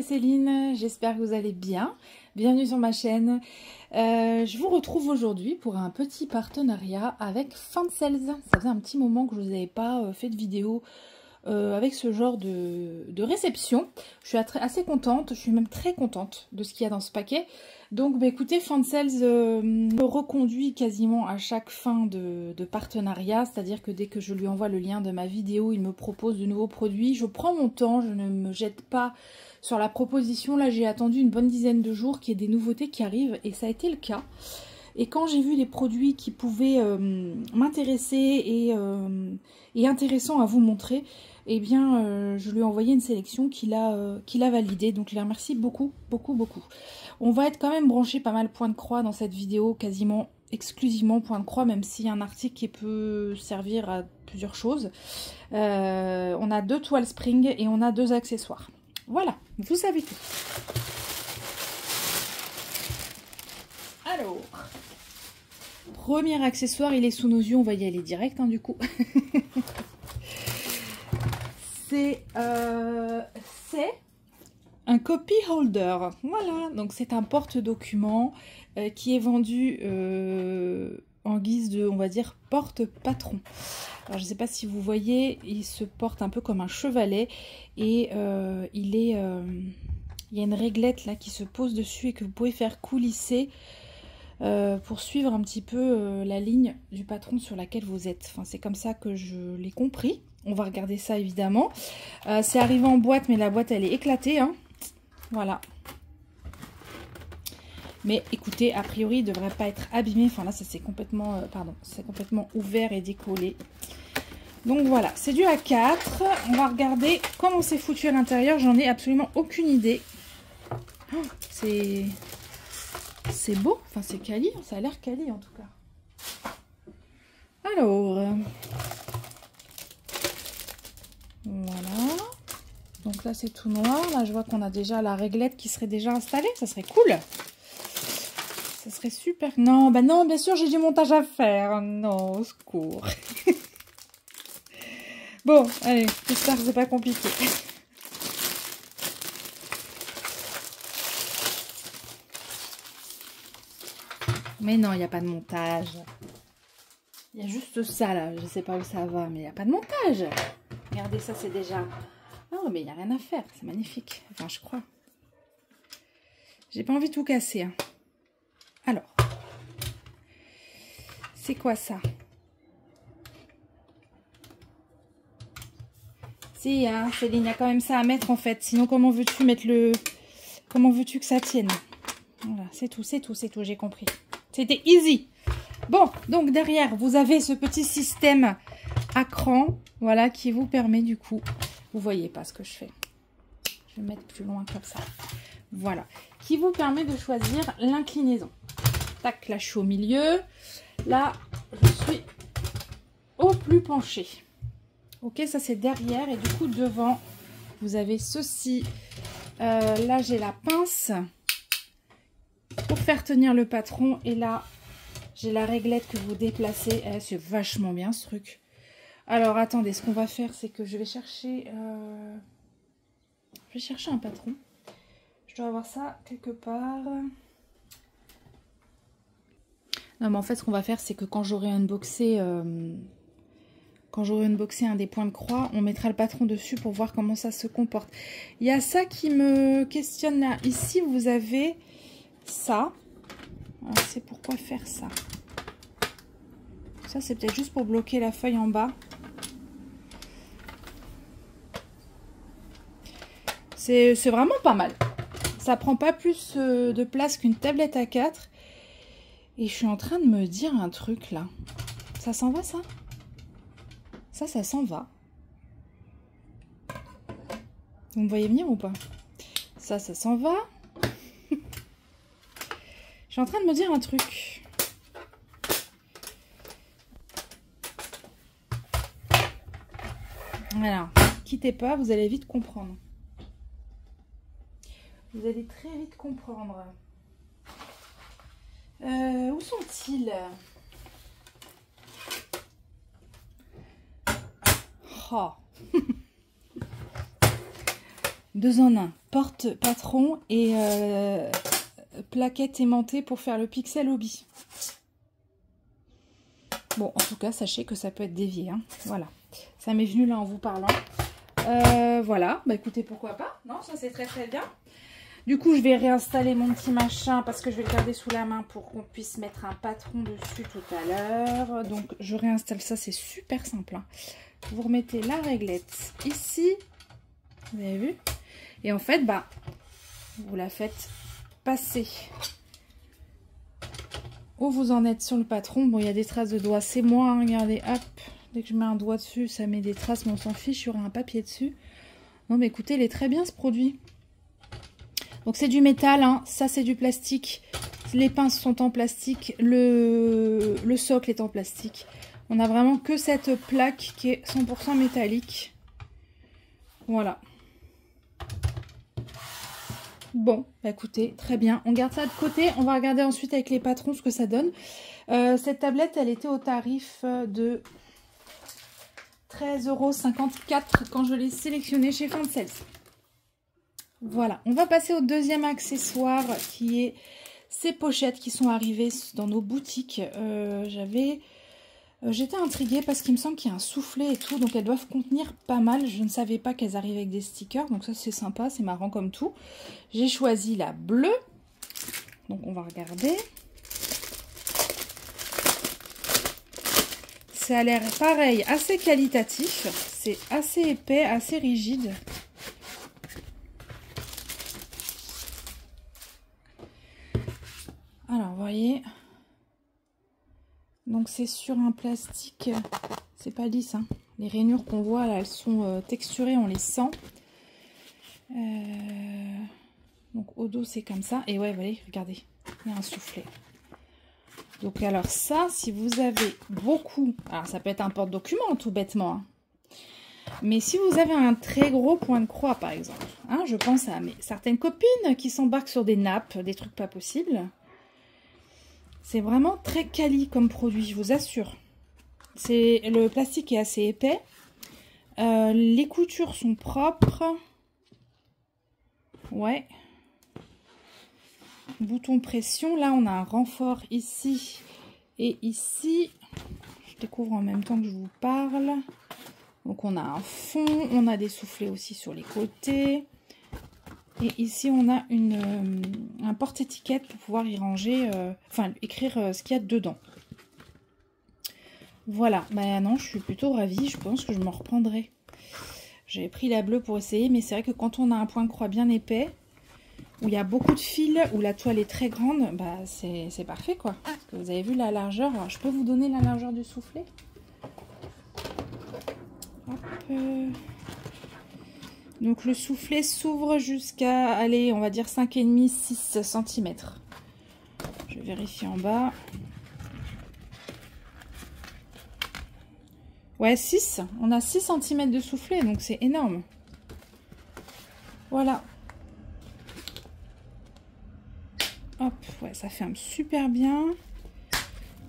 Céline, j'espère que vous allez bien. Bienvenue sur ma chaîne. Je vous retrouve aujourd'hui pour un petit partenariat avec Fansales. Ça faisait un petit moment que je ne vous avais pas fait de vidéo avec ce genre de réception. Je suis assez contente, je suis même très contente de ce qu'il y a dans ce paquet. Donc bah, écoutez, Fansales me reconduit quasiment à chaque fin de partenariat, c'est-à-dire que dès que je lui envoie le lien de ma vidéo, il me propose de nouveaux produits. Je prends mon temps, je ne me jette pas sur la proposition. Là j'ai attendu une bonne dizaine de jours qu'il y ait des nouveautés qui arrivent et ça a été le cas. Et quand j'ai vu les produits qui pouvaient m'intéresser et intéressants à vous montrer, eh bien, je lui ai envoyé une sélection qu'il a validée. Donc, je les remercie beaucoup, beaucoup, beaucoup. On va être quand même branché pas mal point de croix dans cette vidéo, quasiment exclusivement point de croix, même s'il y a un article qui peut servir à plusieurs choses. On a 2 toiles spring et on a 2 accessoires. Voilà, vous savez tout. Alors, premier accessoire, il est sous nos yeux, on va y aller direct hein, du coup. C'est un copy holder. Voilà, donc c'est un porte-document qui est vendu en guise de, on va dire, porte-patron. Alors je ne sais pas si vous voyez, il se porte un peu comme un chevalet et il y a une réglette là qui se pose dessus et que vous pouvez faire coulisser pour suivre un petit peu la ligne du patron sur laquelle vous êtes. Enfin, c'est comme ça que je l'ai compris. On va regarder ça évidemment. C'est arrivé en boîte, mais la boîte elle est éclatée. Hein. Voilà. Mais écoutez, a priori, il ne devrait pas être abîmé. Enfin là, ça c'est complètement, c'est complètement ouvert et décollé. Donc voilà, c'est du A4. On va regarder comment c'est foutu à l'intérieur. J'en ai absolument aucune idée. Oh, c'est beau. Enfin, c'est quali. Ça a l'air quali en tout cas. Alors, voilà. Donc là, c'est tout noir. Là, je vois qu'on a déjà la réglette qui serait déjà installée. Ça serait cool. Ça serait super. Non, bah non, bien sûr, j'ai du montage à faire. Non, au secours. Bon, allez, j'espère que c'est pas compliqué. Mais non, il n'y a pas de montage. Il y a juste ça, là. Je sais pas où ça va, mais il n'y a pas de montage. Regardez, ça, c'est déjà... Non, mais il n'y a rien à faire. C'est magnifique. Enfin, je crois. J'ai pas envie de tout casser. Hein. Alors. C'est quoi ça? Si, hein, Céline, il y a quand même ça à mettre, en fait. Sinon, comment veux-tu mettre le... Comment veux-tu que ça tienne? Voilà, c'est tout, c'est tout, c'est tout. J'ai compris. C'était easy. Bon, donc derrière, vous avez ce petit système à cran, voilà, qui vous permet du coup, vous voyez pas ce que je fais. Je vais mettre plus loin comme ça. Voilà, qui vous permet de choisir l'inclinaison. Tac, là je suis au milieu. Là, je suis au plus penché. Ok, ça c'est derrière et du coup devant, vous avez ceci. Là, j'ai la pince pour faire tenir le patron et là, j'ai la réglette que vous déplacez. Eh, c'est vachement bien ce truc. Alors attendez, ce qu'on va faire, c'est que je vais chercher un patron. Je dois avoir ça quelque part. Non mais en fait ce qu'on va faire, c'est que quand j'aurai unboxé un des points de croix, on mettra le patron dessus pour voir comment ça se comporte. Il y a ça qui me questionne là. Ici vous avez ça. C'est pourquoi faire ça. Ça, c'est peut-être juste pour bloquer la feuille en bas. C'est vraiment pas mal. Ça prend pas plus de place qu'une tablette A4. Et je suis en train de me dire un truc là. Ça s'en va ça? Ça s'en va. Vous me voyez venir ou pas? Ça s'en va. Je suis en train de me dire un truc. Voilà, quittez pas, vous allez vite comprendre. Vous allez très vite comprendre. Où sont-ils? Oh. 2 en 1. Porte patron et plaquette aimantée pour faire le pixel hobby. Bon, en tout cas, sachez que ça peut être dévié. Hein. Voilà. Ça m'est venu là en vous parlant. Voilà. Bah écoutez, pourquoi pas. Non, ça c'est très très bien. Du coup, je vais réinstaller mon petit machin parce que je vais le garder sous la main pour qu'on puisse mettre un patron dessus tout à l'heure. Donc, je réinstalle ça. C'est super simple. Hein. Vous remettez la réglette ici. Vous avez vu? Et en fait, bah, vous la faites passer où vous en êtes sur le patron. Bon, il y a des traces de doigts, c'est moi, hein, regardez, hop, dès que je mets un doigt dessus, ça met des traces, mais on s'en fiche, il y aura un papier dessus. Non, mais écoutez, il est très bien ce produit. Donc c'est du métal, hein, ça c'est du plastique, les pinces sont en plastique, le socle est en plastique. On a vraiment que cette plaque qui est 100% métallique. Voilà. Bon, bah écoutez, très bien. On garde ça de côté. On va regarder ensuite avec les patrons ce que ça donne. Cette tablette, elle était au tarif de 13,54 € quand je l'ai sélectionnée chez Fancels. Voilà, on va passer au deuxième accessoire qui est ces pochettes qui sont arrivées dans nos boutiques. J'étais intriguée parce qu'il me semble qu'il y a un soufflet et tout, donc elles doivent contenir pas mal. Je ne savais pas qu'elles arrivaient avec des stickers, donc ça c'est sympa, c'est marrant comme tout. J'ai choisi la bleue, donc on va regarder. Ça a l'air pareil, assez qualitatif, c'est assez épais, assez rigide. Alors, vous voyez, donc c'est sur un plastique, c'est pas lisse, hein. Les rainures qu'on voit là, elles sont texturées, on les sent. Donc au dos c'est comme ça, et ouais, vous voyez, regardez, il y a un soufflet. Donc alors ça, si vous avez beaucoup, alors ça peut être un porte-document tout bêtement, hein. Mais si vous avez un très gros point de croix par exemple, hein, je pense à certaines copines qui s'embarquent sur des nappes, des trucs pas possibles. C'est vraiment très quali comme produit, je vous assure. Le plastique est assez épais. Les coutures sont propres. Ouais. Bouton pression. Là, on a un renfort ici et ici. Je découvre en même temps que je vous parle. Donc, on a un fond. On a des soufflets aussi sur les côtés. Et ici, on a un porte-étiquette pour pouvoir y ranger, enfin, écrire ce qu'il y a dedans. Voilà. Bah non, je suis plutôt ravie. Je pense que je m'en reprendrai. J'avais pris la bleue pour essayer, mais c'est vrai que quand on a un point de croix bien épais, où il y a beaucoup de fils, où la toile est très grande, bah c'est parfait, quoi. Parce que vous avez vu la largeur. Alors, je peux vous donner la largeur du soufflet. Hop. Donc le soufflet s'ouvre jusqu'à, allez, on va dire 5,5-6 cm. Je vais vérifier en bas. Ouais, 6. On a 6 cm de soufflet, donc c'est énorme. Voilà. Hop, ouais, ça ferme super bien.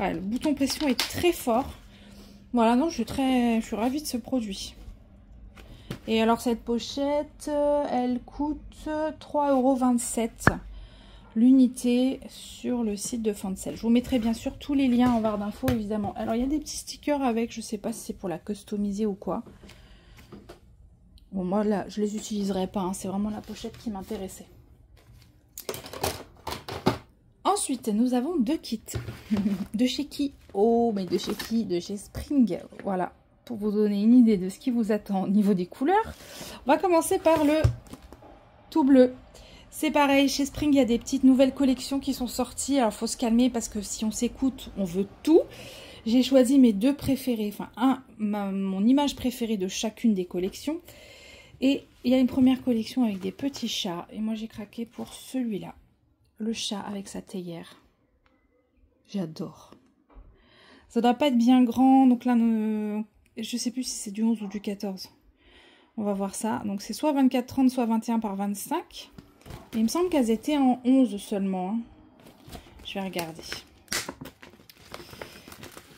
Ouais, le bouton pression est très fort. Voilà, donc je suis ravie de ce produit. Et alors cette pochette, elle coûte 3,27 € l'unité sur le site de Fancels. Je vous mettrai bien sûr tous les liens en barre d'infos évidemment. Alors il y a des petits stickers avec, je sais pas si c'est pour la customiser ou quoi. Bon moi là je les utiliserai pas, hein, c'est vraiment la pochette qui m'intéressait. Ensuite nous avons 2 kits. De chez qui? Oh mais de chez qui? De chez Spring, voilà. Pour vous donner une idée de ce qui vous attend au niveau des couleurs. On va commencer par le tout bleu. C'est pareil, chez Spring, il y a des petites nouvelles collections qui sont sorties. Alors, il faut se calmer parce que si on s'écoute, on veut tout. J'ai choisi mes 2 préférés, enfin, mon image préférée de chacune des collections. Et il y a une première collection avec des petits chats. Et moi, j'ai craqué pour celui-là. Le chat avec sa théière. J'adore. Ça doit pas être bien grand. Donc là, je sais plus si c'est du 11 ou du 14. On va voir ça. Donc c'est soit 24-30, soit 21 par 25. Et il me semble qu'elles étaient en 11 seulement. Hein. Je vais regarder.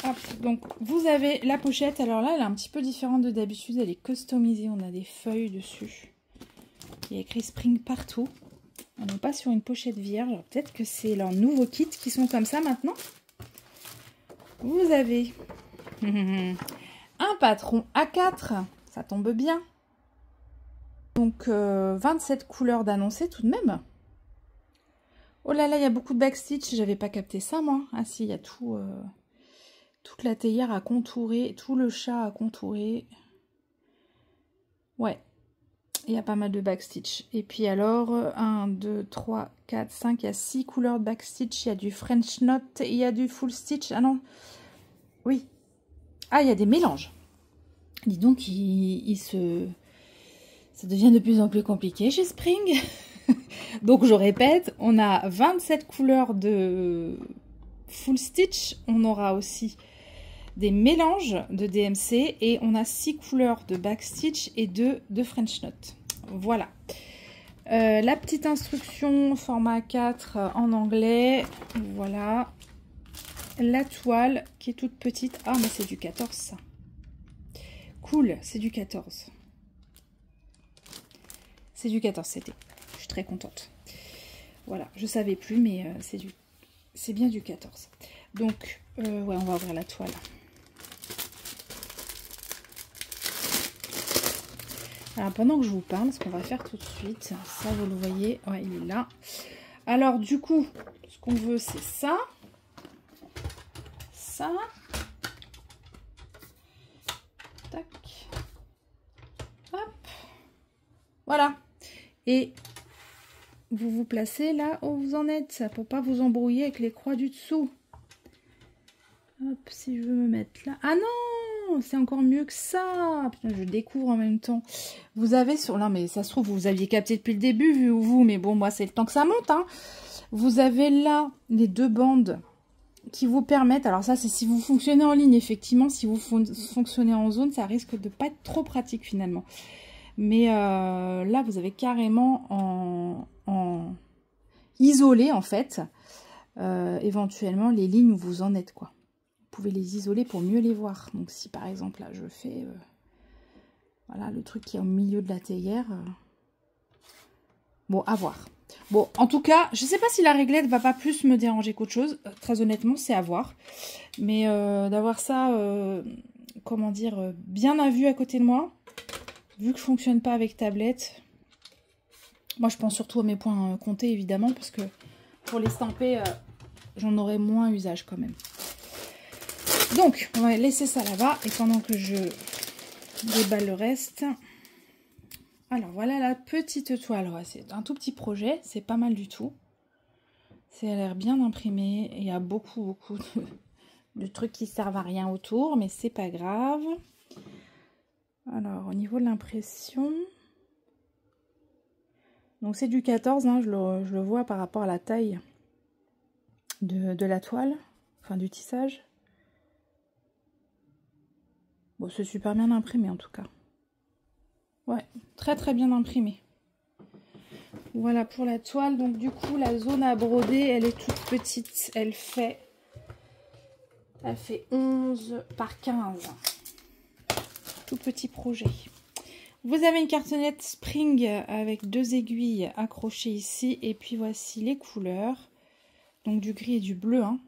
Hop, donc vous avez la pochette. Alors là, elle est un petit peu différente de d'habitude. Elle est customisée. On a des feuilles dessus. Il y a écrit Spring partout. On n'est pas sur une pochette vierge. Peut-être que c'est leurs nouveaux kits qui sont comme ça maintenant. Vous avez un patron A4. Ça tombe bien. Donc 27 couleurs d'annoncés tout de même. Oh là là, il y a beaucoup de backstitch. J'avais pas capté ça moi. Ah si, il y a tout, toute la théière à contourer, tout le chat à contourer. Ouais, il y a pas mal de backstitch. Et puis alors, 1, 2, 3, 4, 5, il y a 6 couleurs de backstitch. Il y a du French knot, il y a du full stitch. Ah non, oui. Ah, il y a des mélanges. Dis donc, ça devient de plus en plus compliqué chez Spring. Donc, je répète, on a 27 couleurs de full stitch. On aura aussi des mélanges de DMC et on a 6 couleurs de backstitch et 2 de French knot. Voilà. La petite instruction format 4 en anglais. Voilà. La toile qui est toute petite. Ah, mais c'est du 14 ça. Cool, c'est du 14. C'est du 14 c'était. Je suis très contente. Voilà, je savais plus, mais c'est bien du 14. Donc, ouais, on va ouvrir la toile. Alors, pendant que je vous parle, ce qu'on va faire tout de suite, ça, vous le voyez, ouais, il est là. Alors, du coup, ce qu'on veut, c'est ça. Ça. Tac. Hop. Voilà. Et vous vous placez là où vous en êtes, pour pas vous embrouiller avec les croix du dessous. Hop, si je veux me mettre là. Ah non, c'est encore mieux que ça. Putain, je découvre en même temps. Vous avez sur... Non, mais ça se trouve, vous aviez capté depuis le début, vu vous. Mais bon, moi, c'est le temps que ça monte. Hein. Vous avez là les 2 bandes qui vous permettent... Alors ça, c'est si vous fonctionnez en ligne, effectivement. Si vous fonctionnez en zone, ça risque de pas être trop pratique, finalement. Mais là, vous avez carrément en isolé, en fait, éventuellement, les lignes où vous en êtes, quoi. Vous pouvez les isoler pour mieux les voir. Donc, si par exemple, là, je fais voilà, le truc qui est au milieu de la théière. Bon, à voir. Bon, en tout cas, je ne sais pas si la réglette va pas plus me déranger qu'autre chose. Très honnêtement, c'est à voir. Mais d'avoir ça, comment dire, bien à vue à côté de moi, vu que je ne fonctionne pas avec tablette, moi, je pense surtout à mes points comptés, évidemment, parce que pour les stamper, j'en aurai moins usage quand même. Donc, on va laisser ça là-bas. Et pendant que je déballe le reste... Alors, voilà la petite toile. Ouais, c'est un tout petit projet. C'est pas mal du tout. Ça a l'air bien imprimé. Il y a beaucoup de trucs qui servent à rien autour. Mais c'est pas grave. Alors, au niveau de l'impression... Donc, c'est du 14. Hein, je le vois par rapport à la taille de la toile. Enfin, du tissage. Bon, c'est super bien imprimé en tout cas. Ouais, très très bien imprimé. Voilà pour la toile. Donc du coup, la zone à broder, elle est toute petite. Elle fait 11 par 15. Tout petit projet. Vous avez une cartonnette Spring avec 2 aiguilles accrochées ici. Et puis voici les couleurs. Donc du gris et du bleu. Hein.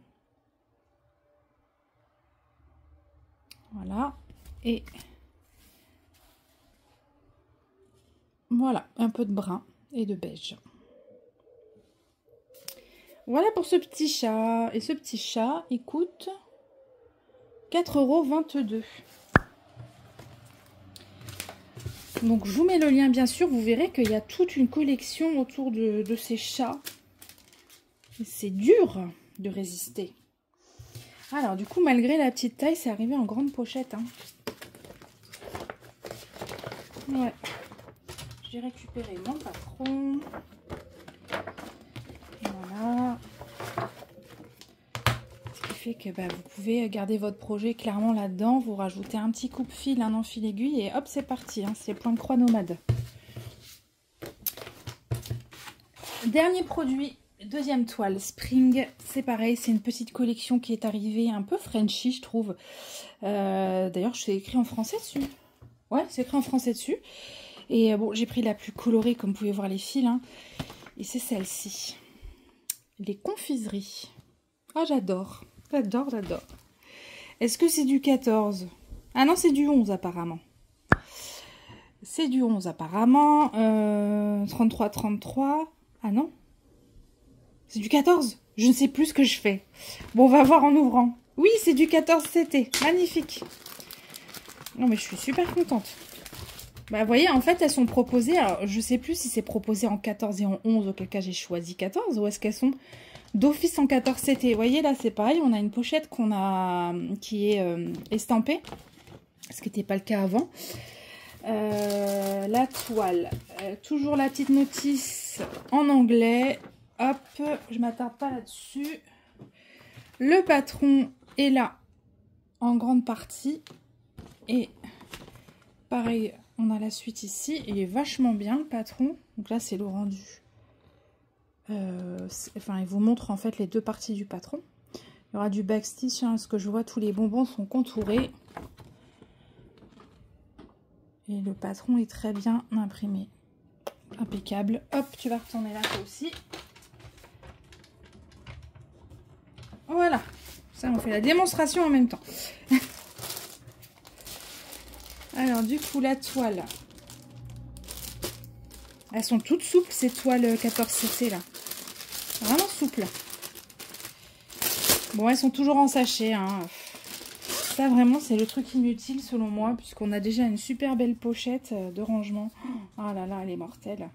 Voilà. Et voilà, un peu de brun et de beige. Voilà pour ce petit chat. Et ce petit chat, il coûte 4,22 €. Donc je vous mets le lien bien sûr. Vous verrez qu'il y a toute une collection autour de ces chats. C'est dur de résister. Alors du coup, malgré la petite taille, c'est arrivé en grande pochette. Hein. Ouais. J'ai récupéré mon patron. Voilà. Ce qui fait que vous pouvez garder votre projet clairement là-dedans. Vous rajoutez un petit coupe-fil, un enfil aiguille et hop, c'est parti. Hein. C'est point de croix nomade. Dernier produit, deuxième toile, Spring. C'est pareil, c'est une petite collection qui est arrivée un peu Frenchy, je trouve. D'ailleurs, c'est écrit en français dessus. Ouais, c'est écrit en français dessus. Et bon, j'ai pris la plus colorée, comme vous pouvez voir les fils. Hein. Et c'est celle-ci. Les confiseries. Ah, j'adore. J'adore, j'adore. Est-ce que c'est du 14? Ah non, c'est du 11 apparemment. C'est du 11 apparemment. 33. Ah non. C'est du 14. Je ne sais plus ce que je fais. Bon, on va voir en ouvrant. Oui, c'est du 14 CT. Magnifique. Non, mais je suis super contente. Bah, vous voyez, en fait, elles sont proposées. Alors, je ne sais plus si c'est proposé en 14 et en 11, auquel cas j'ai choisi 14, ou est-ce qu'elles sont d'office en 14 CT. Vous voyez, là, c'est pareil. On a une pochette qui est estampée, ce qui n'était pas le cas avant. La toile. Toujours la petite notice en anglais. Hop, je m'attarde pas là-dessus. Le patron est là en grande partie. Et pareil, on a la suite ici. Il est vachement bien, le patron. Donc là, c'est le rendu. Enfin, il vous montre en fait les deux parties du patron. Il y aura du backstitch. Hein, ce que je vois, tous les bonbons sont contourés. Et le patron est très bien imprimé. Impeccable. Hop, tu vas retourner là, toi aussi. Voilà. Ça, on fait la démonstration en même temps. Alors, du coup, la toile. Elles sont toutes souples, ces toiles 14 CT, là. Vraiment souples. Bon, elles sont toujours en sachet, hein. Ça, vraiment, c'est le truc inutile, selon moi, puisqu'on a déjà une super belle pochette de rangement. Oh là là, elle est mortelle.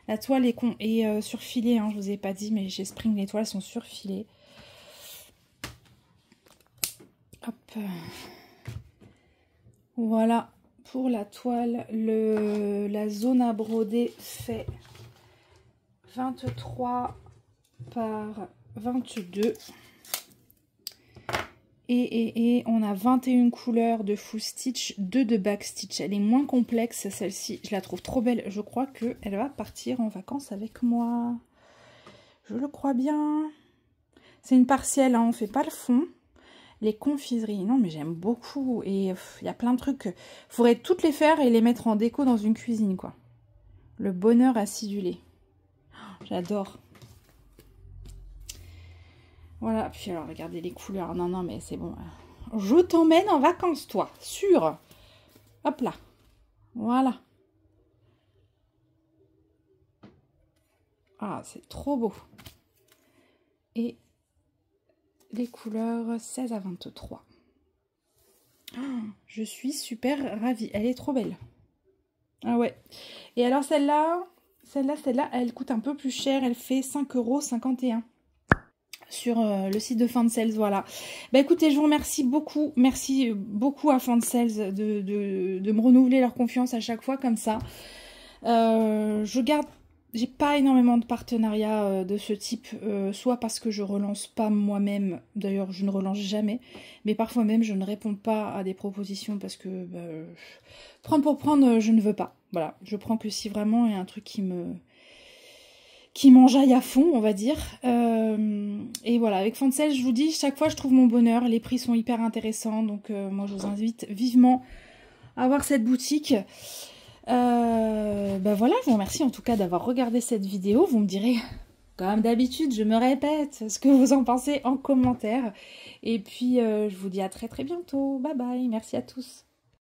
La toile est surfilée, hein, je vous ai pas dit, mais chez Spring, les toiles sont surfilées. Hop. Voilà pour la toile. La zone à broder fait 23 par 22. Et on a 21 couleurs de full stitch, 2 de back stitch. Elle est moins complexe, celle-ci. Je la trouve trop belle. Je crois qu'elle va partir en vacances avec moi. Je le crois bien. C'est une partielle, hein, on ne fait pas le fond. Les confiseries, non mais j'aime beaucoup. Et il y a plein de trucs. Il faudrait toutes les faire et les mettre en déco dans une cuisine, quoi. Le bonheur acidulé. Oh, j'adore. Voilà, puis alors regardez les couleurs. Non, non, mais c'est bon. Je t'emmène en vacances, toi. Sûr. Hop là. Voilà. Ah, c'est trop beau. Et les couleurs 16 à 23. Oh, je suis super ravie. Elle est trop belle. Ah ouais. Et alors celle-là, elle coûte un peu plus cher. Elle fait 5,51 € sur le site de Fansels. Voilà. Bah écoutez, je vous remercie beaucoup. Merci beaucoup à Fansels de me renouveler leur confiance à chaque fois comme ça. J'ai pas énormément de partenariats de ce type, soit parce que je relance pas moi-même, d'ailleurs je ne relance jamais, mais parfois même je ne réponds pas à des propositions parce que prendre pour prendre, je ne veux pas. Voilà, je prends que si vraiment il y a un truc qui m'enjaille à fond, on va dire. Et voilà, avec Fansels, je vous dis, chaque fois je trouve mon bonheur, les prix sont hyper intéressants, donc moi je vous invite vivement à voir cette boutique. Ben voilà, je vous remercie en tout cas d'avoir regardé cette vidéo. Vous me direz, comme d'habitude, je me répète, ce que vous en pensez en commentaire. Et puis, je vous dis à très très bientôt. Bye bye, merci à tous.